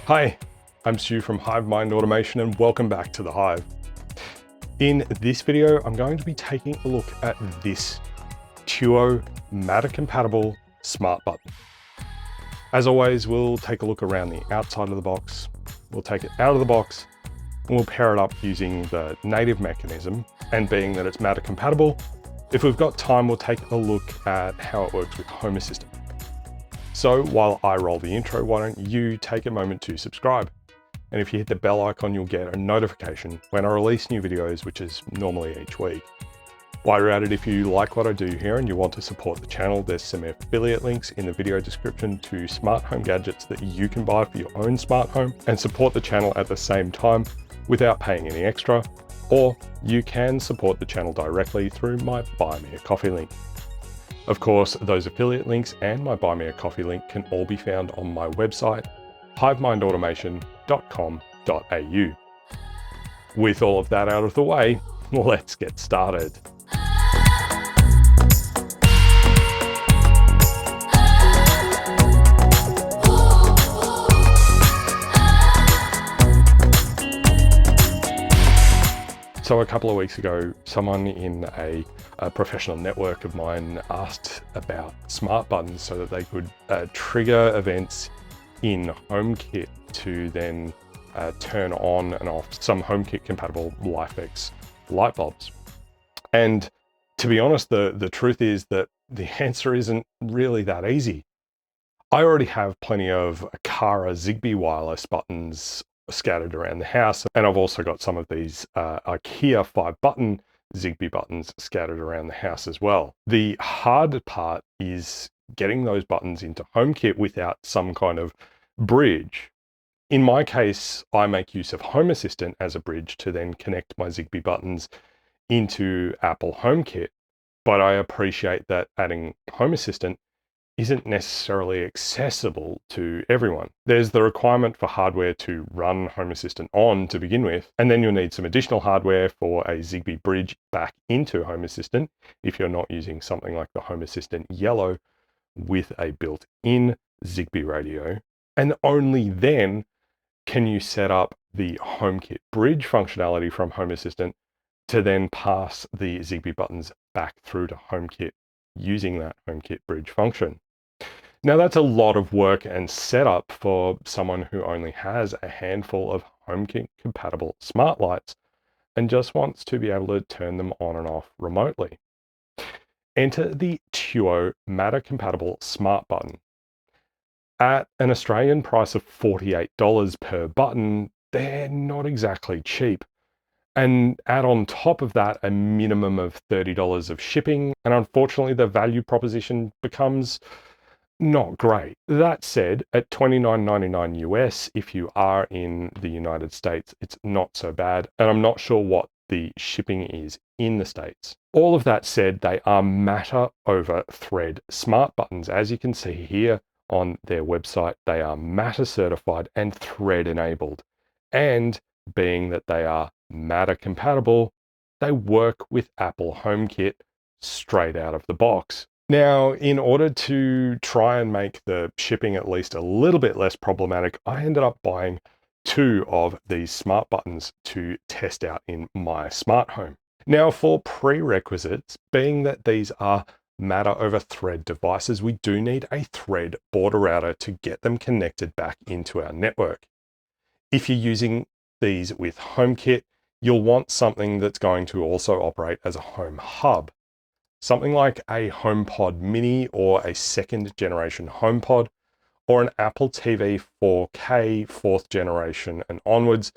Hi, I'm Stu from Hive Mind Automation and welcome back to the Hive. In this video, I'm going to be taking a look at this Tuo Matter compatible smart button. As always, we'll take a look around the outside of the box, we'll take it out of the box, and we'll pair it up using the native mechanism. And being that it's Matter compatible, if we've got time, we'll take a look at how it works with Home Assistant. So while I roll the intro, why don't you take a moment to subscribe? And if you hit the bell icon, you'll get a notification when I release new videos, which is normally each week. While you're at it, if you like what I do here and you want to support the channel, there's some affiliate links in the video description to smart home gadgets that you can buy for your own smart home and support the channel at the same time without paying any extra. Or you can support the channel directly through my Buy Me a Coffee link. Of course, those affiliate links and my Buy Me a Coffee link can all be found on my website, hivemindautomation.com.au. With all of that out of the way, let's get started. So a couple of weeks ago, someone in a professional network of mine asked about smart buttons so that they could trigger events in HomeKit to then turn on and off some HomeKit compatible LifeX light bulbs. And to be honest, the truth is that the answer isn't really that easy. I already have plenty of Kara Zigbee wireless buttons scattered around the house, and I've also got some of these IKEA 5-button Zigbee buttons scattered around the house as well. The hard part is getting those buttons into HomeKit without some kind of bridge. In my case, I make use of Home Assistant as a bridge to then connect my Zigbee buttons into Apple HomeKit, but I appreciate that adding Home Assistant isn't necessarily accessible to everyone. There's the requirement for hardware to run Home Assistant on to begin with, and then you'll need some additional hardware for a Zigbee bridge back into Home Assistant if you're not using something like the Home Assistant Yellow with a built-in Zigbee radio. And only then can you set up the HomeKit bridge functionality from Home Assistant to then pass the Zigbee buttons back through to HomeKit using that HomeKit bridge function. Now that's a lot of work and setup for someone who only has a handful of HomeKit compatible smart lights and just wants to be able to turn them on and off remotely. Enter the Tuo Matter compatible smart button. At an Australian price of $48 per button, they're not exactly cheap. And add on top of that a minimum of $30 of shipping, and unfortunately the value proposition becomes not great. That said, at $29.99 US, if you are in the United States, it's not so bad. And I'm not sure what the shipping is in the States. All of that said, they are Matter over Thread smart buttons. As you can see here on their website, they are Matter certified and Thread enabled. And being that they are Matter compatible, they work with Apple HomeKit straight out of the box. Now, in order to try and make the shipping at least a little bit less problematic, I ended up buying 2 of these smart buttons to test out in my smart home. Now, for prerequisites, being that these are Matter over Thread devices, we do need a Thread border router to get them connected back into our network. If you're using these with HomeKit, you'll want something that's going to also operate as a home hub. Something like a HomePod Mini or a 2nd generation HomePod, or an Apple TV 4K 4th generation and onwards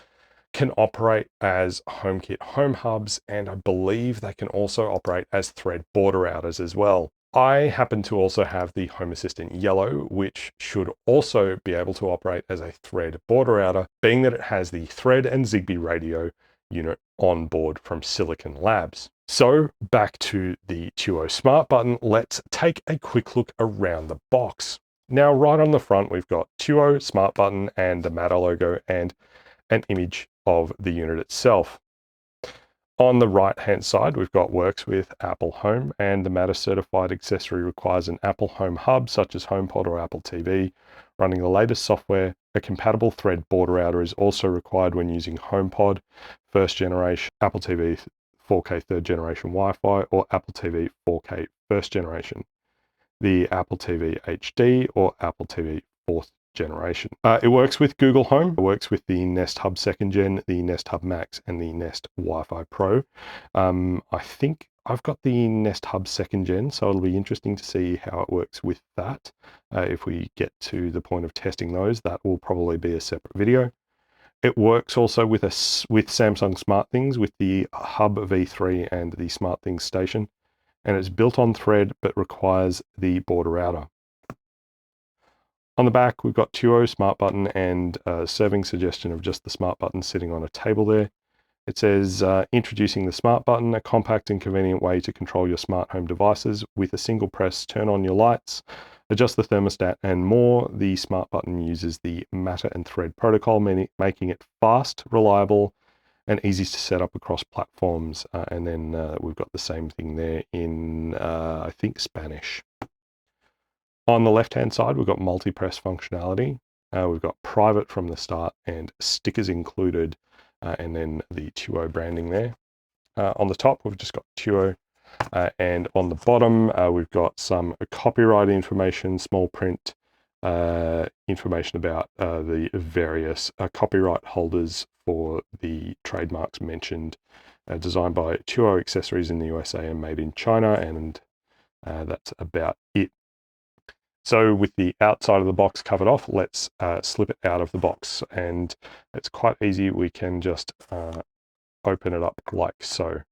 can operate as HomeKit home hubs, and I believe they can also operate as Thread border routers as well. I happen to also have the Home Assistant Yellow, which should also be able to operate as a Thread border router, being that it has the Thread and Zigbee radio unit on board from Silicon Labs. So back to the Tuo Smart button, let's take a quick look around the box. Now, right on the front, we've got Tuo Smart button and the Matter logo and an image of the unit itself. On the right-hand side, we've got works with Apple Home, and the Matter certified accessory requires an Apple Home hub, such as HomePod or Apple TV, running the latest software. A compatible thread border router is also required when using HomePod, first generation, Apple TV 4K third generation Wi-Fi, or Apple TV 4K first generation, the Apple TV HD, or Apple TV fourth generation. It works with Google Home. It works with the Nest Hub 2nd Gen, the Nest Hub Max, and the Nest Wi-Fi Pro. I think I've got the Nest Hub 2nd Gen, so it'll be interesting to see how it works with that. If we get to the point of testing those, that will probably be a separate video. It works also with Samsung SmartThings with the Hub V3 and the SmartThings Station, and it's built on Thread but requires the border router. On the back, we've got Tuo Smart Button and a serving suggestion of just the Smart Button sitting on a table there. It says, introducing the Smart Button, a compact and convenient way to control your smart home devices. With a single press, turn on your lights, adjust the thermostat, and more. The Smart Button uses the Matter and Thread protocol, making it fast, reliable, and easy to set up across platforms. And then we've got the same thing there in, I think, Spanish. On the left-hand side, we've got multi-press functionality. We've got private from the start and stickers included, and then the Tuo branding there. On the top, we've just got Tuo, and on the bottom, we've got some copyright information, small print information about the various copyright holders for the trademarks mentioned, designed by Tuo Accessories in the USA and made in China, and that's about it. So with the outside of the box covered off, let's slip it out of the box, and it's quite easy. We can just open it up like so.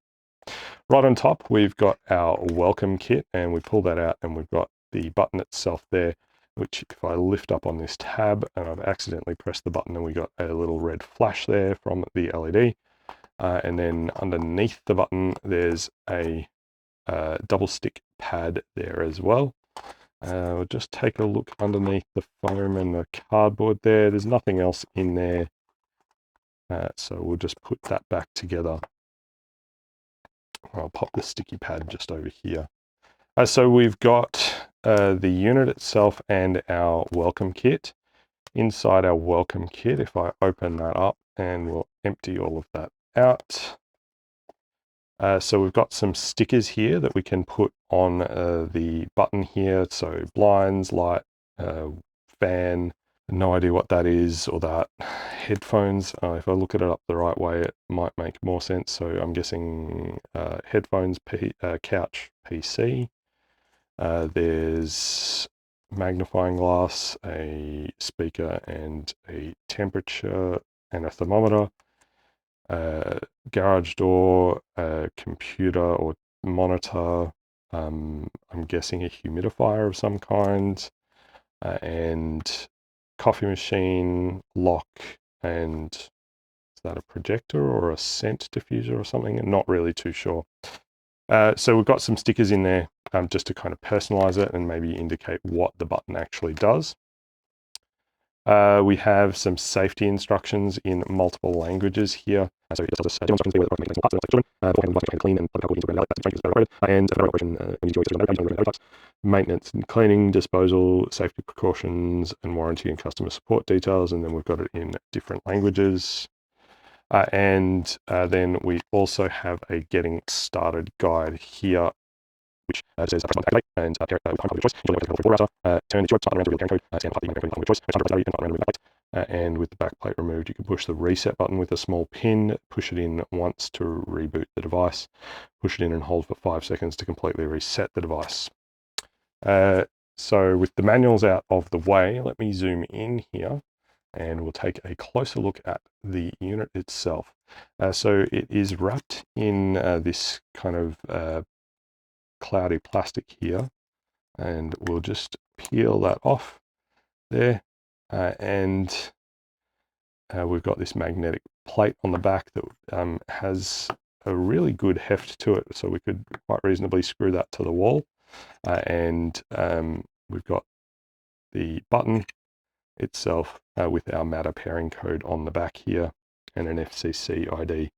Right on top, we've got our welcome kit, and we pull that out and we've got the button itself there, which if I lift up on this tab and I've accidentally pressed the button, and we got a little red flash there from the LED. And then underneath the button, there's a double stick pad there as well. We'll just take a look underneath the foam and the cardboard there. There's nothing else in there. So we'll just put that back together. I'll pop the sticky pad just over here. So we've got the unit itself and our welcome kit. Inside our welcome kit, if I open that up, and we'll empty all of that out. So we've got some stickers here that we can put on the button here. So blinds, light, fan, no idea what that is, or that. Headphones, if I look at it up the right way, it might make more sense. So I'm guessing headphones, couch, PC. There's magnifying glass, a speaker, and a temperature and a thermometer. Garage door, a computer or monitor, I'm guessing a humidifier of some kind, and coffee machine, lock, and is that a projector or a scent diffuser or something? I'm not really too sure. So we've got some stickers in there just to kind of personalize it and maybe indicate what the button actually does. We have some safety instructions in multiple languages here. So it tells us instructions where the parts of the clean and maintenance and cleaning, disposal, safety precautions, and warranty and customer support details. And then we've got it in different languages. And then we also have a getting started guide here, which says activate and choice. Turn the choice button around to reveal the code, and the choice. And with the backplate removed, you can push the reset button with a small pin, push it in once to reboot the device, push it in and hold for 5 seconds to completely reset the device. So with the manuals out of the way, let me zoom in here and we'll take a closer look at the unit itself. So it is wrapped in this kind of cloudy plastic here, and we'll just peel that off there, and we've got this magnetic plate on the back that has a really good heft to it, so we could quite reasonably screw that to the wall. And we've got the button itself with our Matter pairing code on the back here and an FCC ID.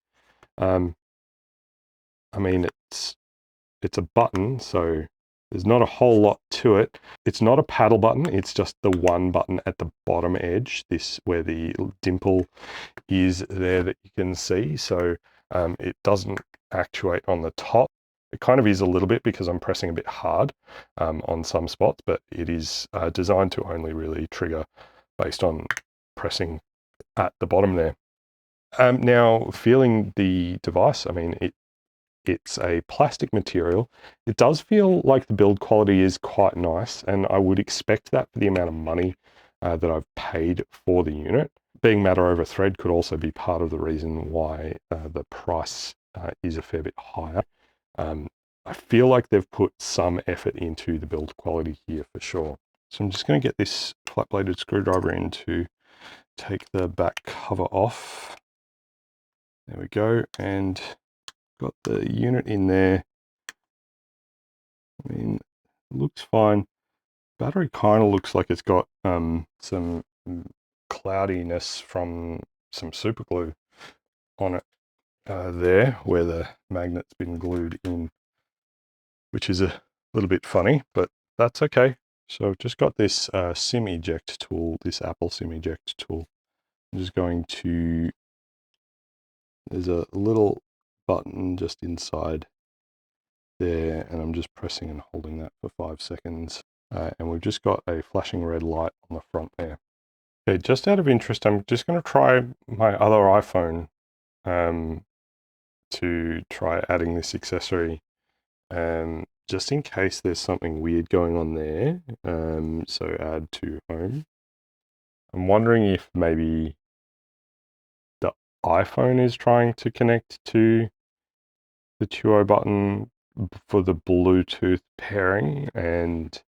I mean, it's a button, so there's not a whole lot to it. It's not a paddle button, it's just the one button at the bottom edge, this where the dimple is there that you can see. So it doesn't actuate on the top. It kind of is a little bit because I'm pressing a bit hard on some spots, but it is designed to only really trigger based on pressing at the bottom there. Now, feeling the device, I mean, it's a plastic material. It does feel like the build quality is quite nice, and I would expect that for the amount of money that I've paid for the unit. Being matter over thread could also be part of the reason why the price is a fair bit higher. I feel like they've put some effort into the build quality here for sure. So I'm just going to get this flat-bladed screwdriver in to take the back cover off. There we go, and got the unit in there. I mean, it looks fine. Battery kind of looks like it's got some cloudiness from some super glue on it there, where the magnet's been glued in, which is a little bit funny, but that's okay. So I've just got this SIM eject tool, this Apple SIM eject tool. I'm just going to, there's a little button just inside there, and I'm just pressing and holding that for 5 seconds. And we've just got a flashing red light on the front there. Okay, just out of interest, I'm just going to try my other iPhone to try adding this accessory, just in case there's something weird going on there. So add to home. I'm wondering if maybe the iPhone is trying to connect to the 2.0 button for the Bluetooth pairing, and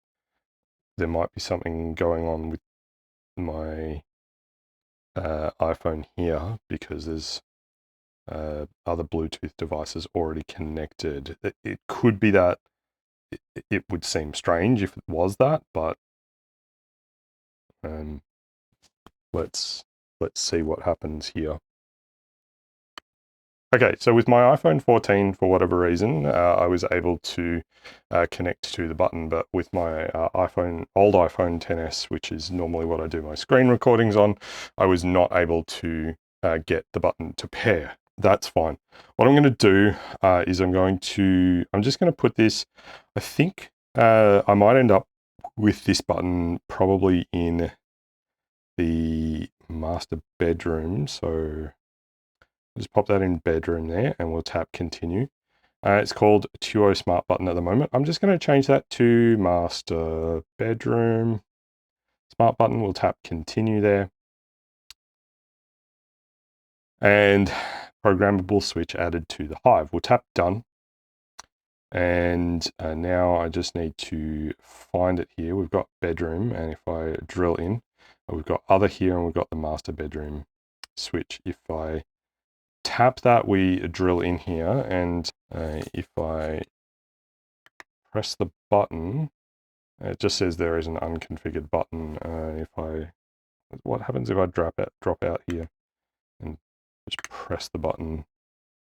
there might be something going on with my iPhone here because there's other Bluetooth devices already connected. It could be that. It would seem strange if it was that, but let's see what happens here. Okay, so with my iPhone 14, for whatever reason, I was able to connect to the button, but with my old iPhone XS, which is normally what I do my screen recordings on, I was not able to get the button to pair. That's fine. What I'm going to do is I'm just going to put this, I think I might end up with this button probably in the master bedroom, so just pop that in bedroom there, and we'll tap continue. It's called 2.0 Smart Button at the moment. I'm just going to change that to master bedroom smart button. We'll tap continue there. And programmable switch added to the Hive. We'll tap done. And now I just need to find it here. We've got bedroom, and if I drill in, we've got other here, and we've got the master bedroom switch. If I tap that, we drill in here, and if I press the button, it just says there is an unconfigured button. What happens if I drop out here and just press the button?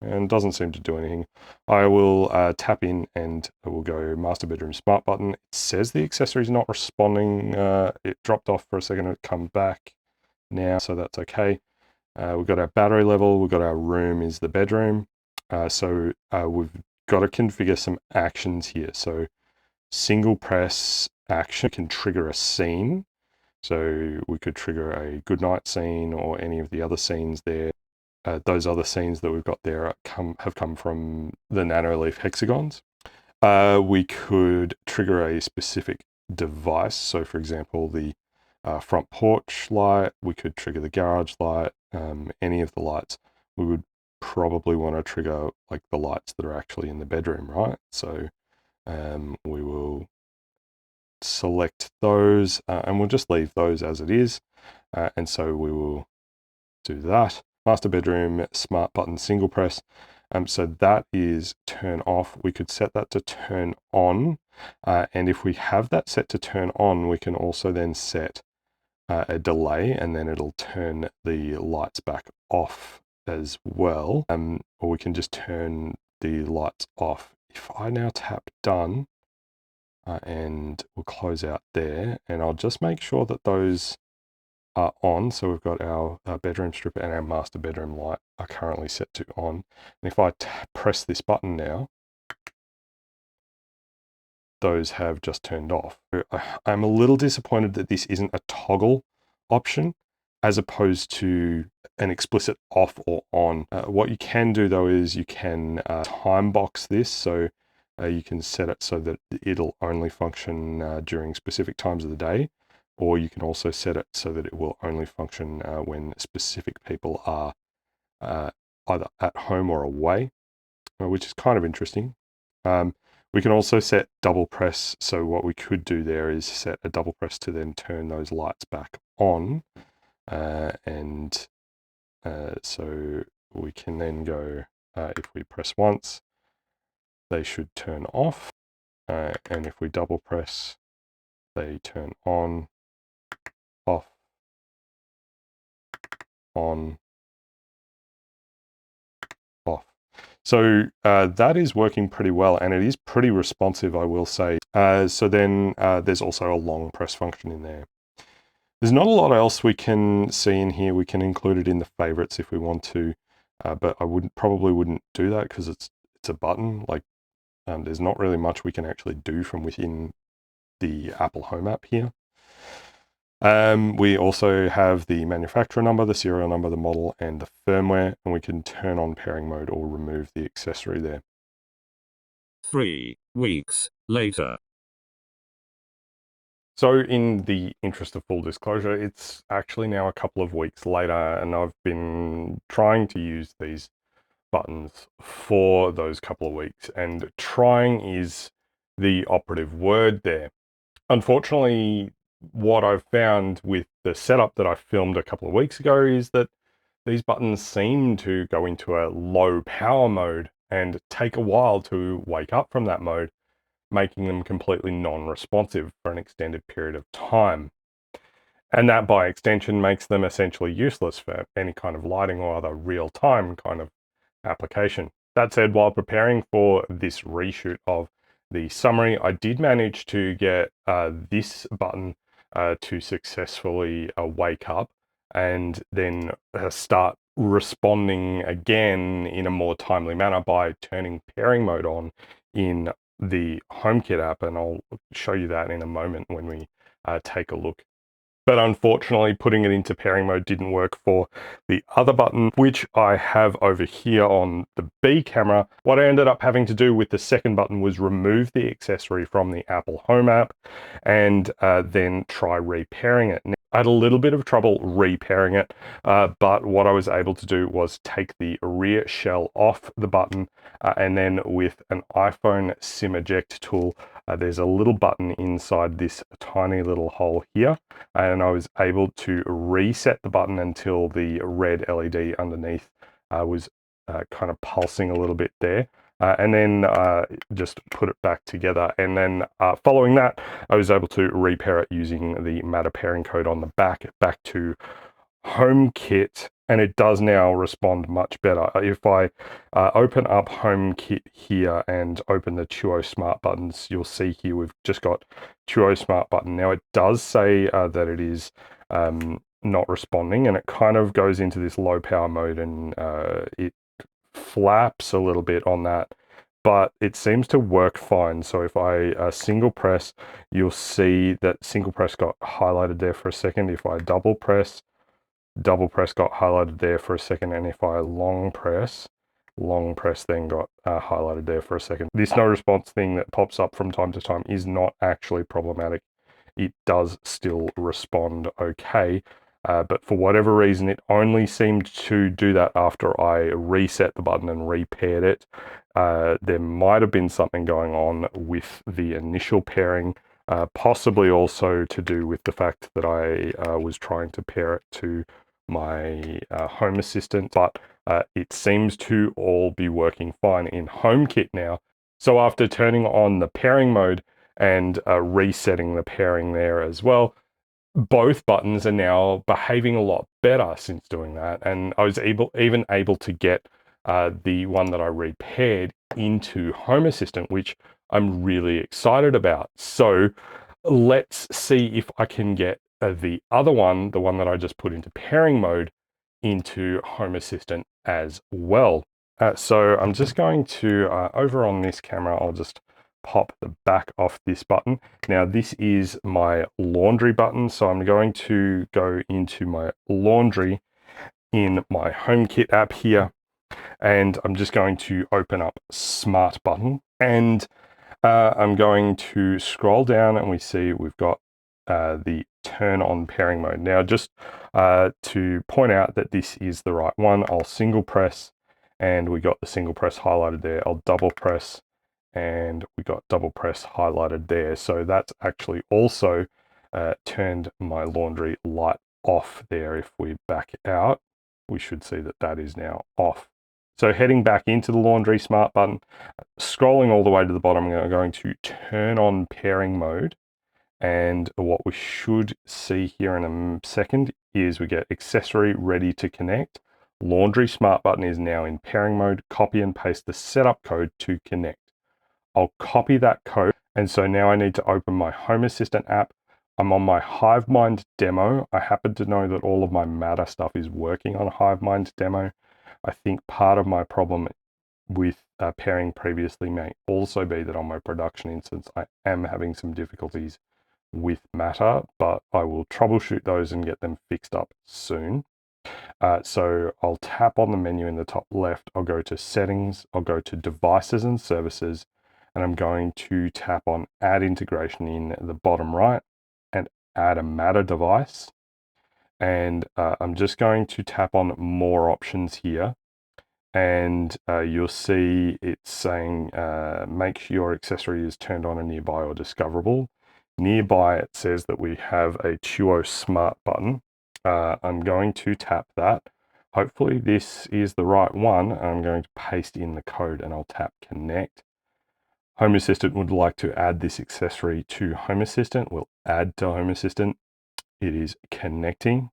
And it doesn't seem to do anything. I will tap in, and I will go master bedroom smart button. It says the accessory is not responding. It dropped off for a second and it come back now, so that's okay. We've got our battery level, we've got our room is the bedroom. So we've got to configure some actions here. So single press action can trigger a scene. So we could trigger a goodnight scene or any of the other scenes there. Those other scenes that we've got there have come from the Nanoleaf hexagons. We could trigger a specific device. So for example, the front porch light, we could trigger the garage light, any of the lights. We would probably want to trigger like the lights that are actually in the bedroom, right? So we will select those and we'll just leave those as it is. And so we will do that. Master bedroom smart button single press. So that is turn off. We could set that to turn on. And if we have that set to turn on, we can also then set a delay, and then it'll turn the lights back off as well. Or we can just turn the lights off. If I now tap done, and we'll close out there, and I'll just make sure that those are on. So we've got our bedroom strip and our master bedroom light are currently set to on. And if I press this button now, those have just turned off. I'm a little disappointed that this isn't a toggle option as opposed to an explicit off or on. What you can do though is you can time box this, so you can set it so that it'll only function during specific times of the day, or you can also set it so that it will only function when specific people are either at home or away, which is kind of interesting. We can also set double press. So what we could do there is set a double press to then turn those lights back on. So we can then go, if we press once, they should turn off. And if we double press, they turn on, off, on, off. So that is working pretty well, and it is pretty responsive, I will say. So then there's also a long press function in there. There's not a lot else we can see in here. We can include it in the favorites if we want to, but I probably wouldn't do that because it's a button. Like there's not really much we can actually do from within the Apple Home app here. We also have the manufacturer number, the serial number, the model, and the firmware, and we can turn on pairing mode or remove the accessory there. 3 weeks later. So in the interest of full disclosure, it's actually now a couple of weeks later, and I've been trying to use these buttons for those couple of weeks, and trying is the operative word there. Unfortunately, what I've found with the setup that I filmed a couple of weeks ago is that these buttons seem to go into a low power mode and take a while to wake up from that mode, making them completely non-responsive for an extended period of time. And that by extension makes them essentially useless for any kind of lighting or other real-time kind of application. That said, while preparing for this reshoot of the summary, I did manage to get this button to successfully wake up and then start responding again in a more timely manner by turning pairing mode on in the HomeKit app, and I'll show you that in a moment when we take a look. But unfortunately, putting it into pairing mode didn't work for the other button, which I have over here on the B camera. What I ended up having to do with the second button was remove the accessory from the Apple Home app and then try repairing it. Now, I had a little bit of trouble repairing it, but what I was able to do was take the rear shell off the button and then with an iPhone SIM eject tool, there's a little button inside this tiny little hole here, and I was able to reset the button until the red LED underneath was kind of pulsing a little bit there. And then just put it back together. And then following that, I was able to repair it using the Matter pairing code on the back to HomeKit, and it does now respond much better. If I open up HomeKit here and open the Tuo Smart buttons, you'll see here we've just got Tuo Smart button. Now it does say that it is not responding, and it kind of goes into this low power mode, and it flaps a little bit on that, but it seems to work fine. So if I single press, you'll see that single press got highlighted there for a second. If I double press got highlighted there for a second, and if I long press then got highlighted there for a second. This no response thing that pops up from time to time is not actually problematic. It does still respond okay, but for whatever reason, it only seemed to do that after I reset the button and repaired it. There might have been something going on with the initial pairing, possibly also to do with the fact that I was trying to pair it to my Home Assistant, but it seems to all be working fine in HomeKit now. So after turning on the pairing mode and resetting the pairing there as well, both buttons are now behaving a lot better since doing that. And I was even able to get the one that I repaired into Home Assistant, which I'm really excited about. So let's see if I can get the other one, the one that I just put into pairing mode, into Home Assistant as well. So I'm just going to, over on this camera, I'll just pop the back off this button. Now this is my laundry button. So I'm going to go into my laundry in my HomeKit app here, and I'm just going to open up Smart button, and I'm going to scroll down, and we see we've got the turn on pairing mode. Now, just to point out that this is the right one, I'll single press, and we got the single press highlighted there. I'll double press, and we got double press highlighted there. So that's actually also turned my laundry light off there. If we back out, we should see that that is now off. So heading back into the laundry Smart button, scrolling all the way to the bottom, I'm going to turn on pairing mode. And what we should see here in a second is we get accessory ready to connect. Laundry Smart button is now in pairing mode. Copy and paste the setup code to connect. I'll copy that code. And so now I need to open my Home Assistant app. I'm on my HiveMind demo. I happen to know that all of my Matter stuff is working on HiveMind demo. I think part of my problem with pairing previously may also be that on my production instance, I am having some difficulties with Matter, but I will troubleshoot those and get them fixed up soon. So I'll tap on the menu in the top left. I'll go to Settings. I'll go to Devices and Services, and I'm going to tap on Add Integration in the bottom right and add a Matter device. And I'm just going to tap on More Options here. And you'll see it's saying make sure your accessory is turned on and nearby or discoverable. Nearby, it says that we have a Tuo Smart button. I'm going to tap that. Hopefully this is the right one. I'm going to paste in the code, and I'll tap connect. Home Assistant would like to add this accessory to Home Assistant. We'll add to Home Assistant. It is connecting.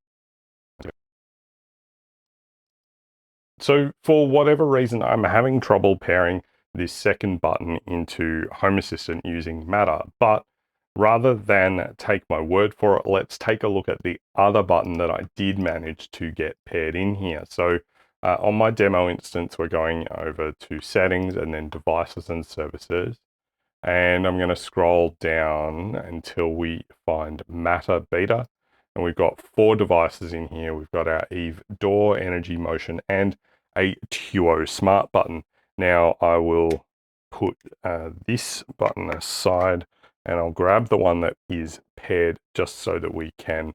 So for whatever reason, I'm having trouble pairing this second button into Home Assistant using Matter. But rather than take my word for it, let's take a look at the other button that I did manage to get paired in here. So on my demo instance, we're going over to Settings and then Devices and Services. And I'm going to scroll down until we find Matter Beta. And we've got 4 devices in here. We've got our Eve Door, Energy Motion, and a Tuo Smart button. Now I will put this button aside, and I'll grab the one that is paired just so that we can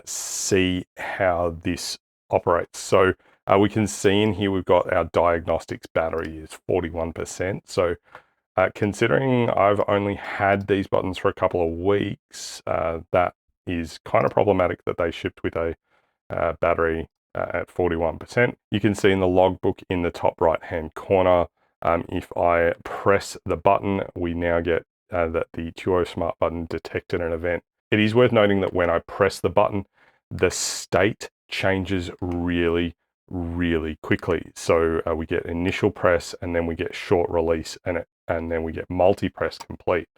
see how this operates. So we can see in here we've got our diagnostics battery is 41%. So considering I've only had these buttons for a couple of weeks, that is kind of problematic that they shipped with a battery at 41%. You can see in the logbook in the top right hand corner, if I press the button, we now get that the Tuo Smart button detected an event. It is worth noting that when I press the button, the state changes really quickly. So we get initial press, and then we get short release, and then we get multi-press complete.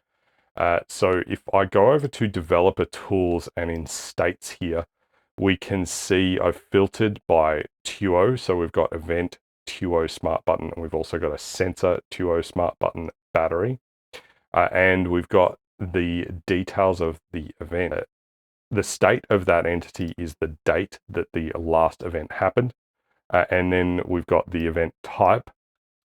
So if I go over to Developer Tools and in States here, we can see I've filtered by Tuo. So we've got Event Tuo Smart button, and we've also got a Sensor Tuo Smart button battery. And we've got the details of the event. The state of that entity is the date that the last event happened. And then we've got the event type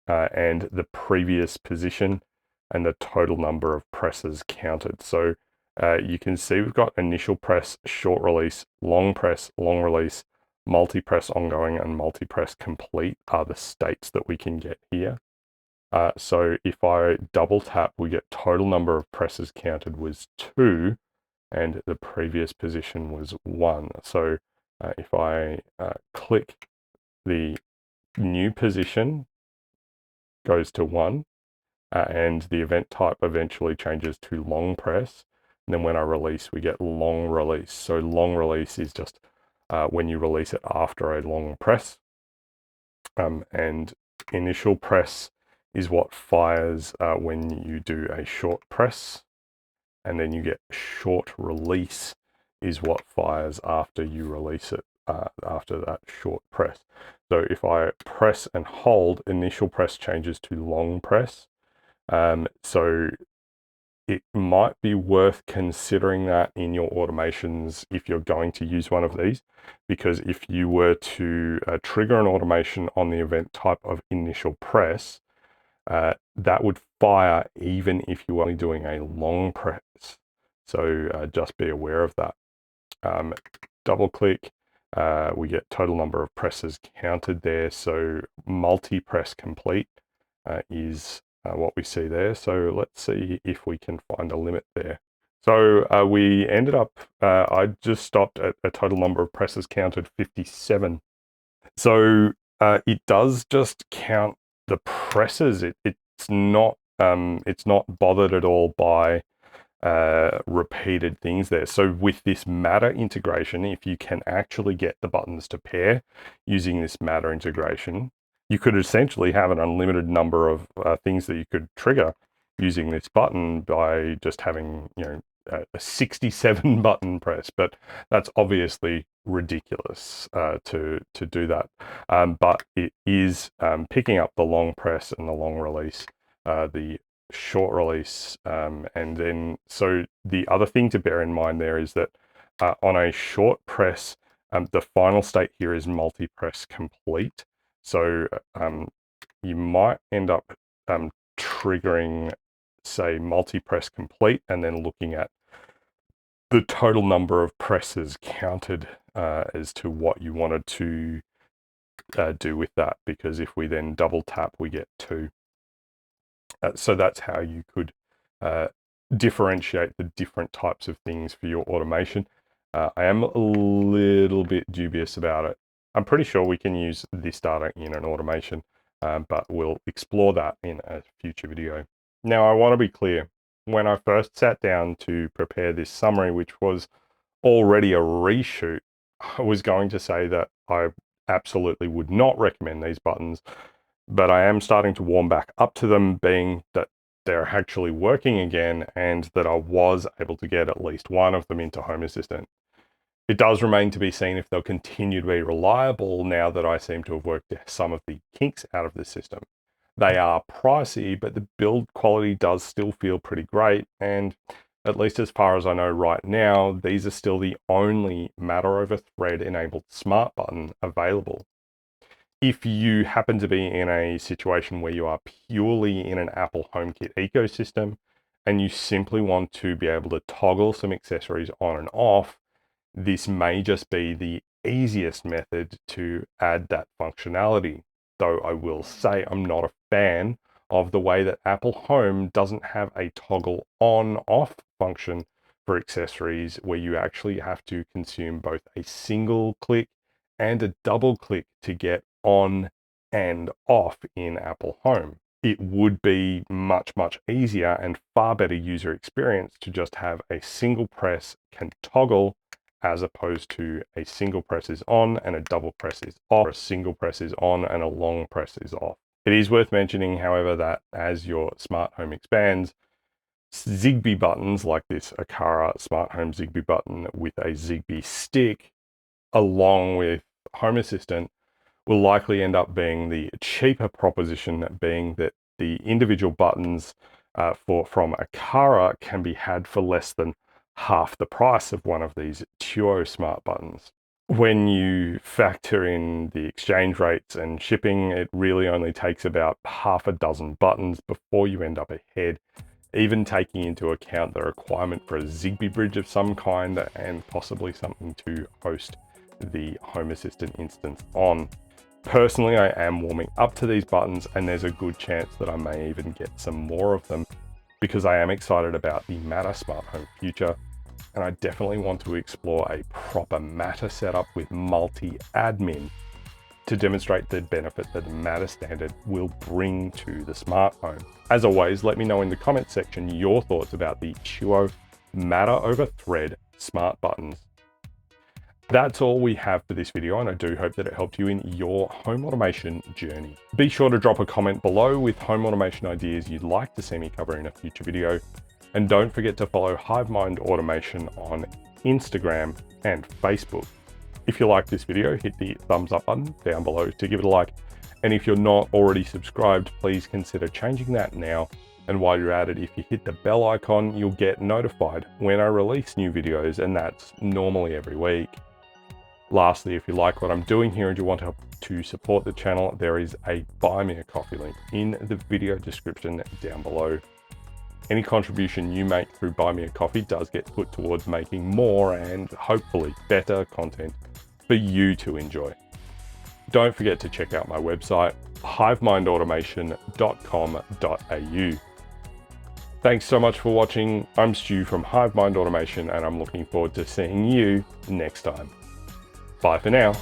and the previous position and the total number of presses counted. So you can see we've got initial press, short release, long release, multi-press ongoing, and multi-press complete are the states that we can get here. So if I double tap, we get total number of presses counted was 2, and the previous position was 1. So if I click, the new position goes to 1, and the event type eventually changes to long press. And then when I release, we get long release. So long release is just when you release it after a long press. And initial press is what fires when you do a short press, and then you get short release is what fires after you release it, after that short press. So if I press and hold, initial press changes to long press. So it might be worth considering that in your automations if you're going to use one of these, because if you were to trigger an automation on the event type of initial press, that would fire even if you were only doing a long press. So just be aware of that. Double click, we get total number of presses counted there. So multi-press complete is what we see there. So let's see if we can find a limit there. So we ended up, I just stopped at a total number of presses counted 57. So it does just count the presses. It's not bothered at all by repeated things there. So with this Matter integration, if you can actually get the buttons to pair using this Matter integration, you could essentially have an unlimited number of things that you could trigger using this button by just having, a 67 button press. But that's obviously ridiculous to do that. But it is picking up the long press and the long release, the short release, and then so the other thing to bear in mind there is that on a short press, the final state here is multi-press complete. So you might end up triggering, say, multi-press complete, and then looking at the total number of presses counted as to what you wanted to do with that, because if we then double tap, we get 2. So that's how you could differentiate the different types of things for your automation. I am a little bit dubious about it. I'm pretty sure we can use this data in an automation, but we'll explore that in a future video. Now, I want to be clear. When I first sat down to prepare this summary, which was already a reshoot, I was going to say that I absolutely would not recommend these buttons, but I am starting to warm back up to them, being that they're actually working again and that I was able to get at least one of them into Home Assistant. It does remain to be seen if they'll continue to be reliable now that I seem to have worked some of the kinks out of the system. They are pricey, but the build quality does still feel pretty great, and at least as far as I know right now, these are still the only Matter over Thread enabled smart button available. If you happen to be in a situation where you are purely in an Apple HomeKit ecosystem and you simply want to be able to toggle some accessories on and off, this may just be the easiest method to add that functionality. Though I will say I'm not a fan of the way that Apple Home doesn't have a toggle on-off function for accessories, where you actually have to consume both a single click and a double click to get on and off in Apple Home. It would be much, much easier and far better user experience to just have a single press can toggle, as opposed to a single press is on and a double press is off, or a single press is on and a long press is off. It is worth mentioning, however, that as your smart home expands, Zigbee buttons like this Aqara smart home Zigbee button with a Zigbee stick, along with Home Assistant, will likely end up being the cheaper proposition, being that the individual buttons from Aqara can be had for less than half the price of one of these Tuo smart buttons. When you factor in the exchange rates and shipping, it really only takes about half a dozen buttons before you end up ahead, even taking into account the requirement for a Zigbee bridge of some kind and possibly something to host the Home Assistant instance on. Personally, I am warming up to these buttons, and there's a good chance that I may even get some more of them, because I am excited about the Matter smart home future, and I definitely want to explore a proper Matter setup with multi-admin to demonstrate the benefit that the Matter standard will bring to the smart home. As always, let me know in the comments section your thoughts about the Tuo Matter over Thread smart buttons. That's all we have for this video, and I do hope that it helped you in your home automation journey. Be sure to drop a comment below with home automation ideas you'd like to see me cover in a future video. And don't forget to follow HiveMind Automation on Instagram and Facebook. If you like this video, hit the thumbs up button down below to give it a like. And if you're not already subscribed, please consider changing that now. And while you're at it, if you hit the bell icon, you'll get notified when I release new videos, and that's normally every week. Lastly, if you like what I'm doing here and you want to support the channel, there is a Buy Me a Coffee link in the video description down below. Any contribution you make through Buy Me a Coffee does get put towards making more and hopefully better content for you to enjoy. Don't forget to check out my website, hivemindautomation.com.au. Thanks so much for watching. I'm Stu from HiveMind Automation, and I'm looking forward to seeing you next time. Bye for now.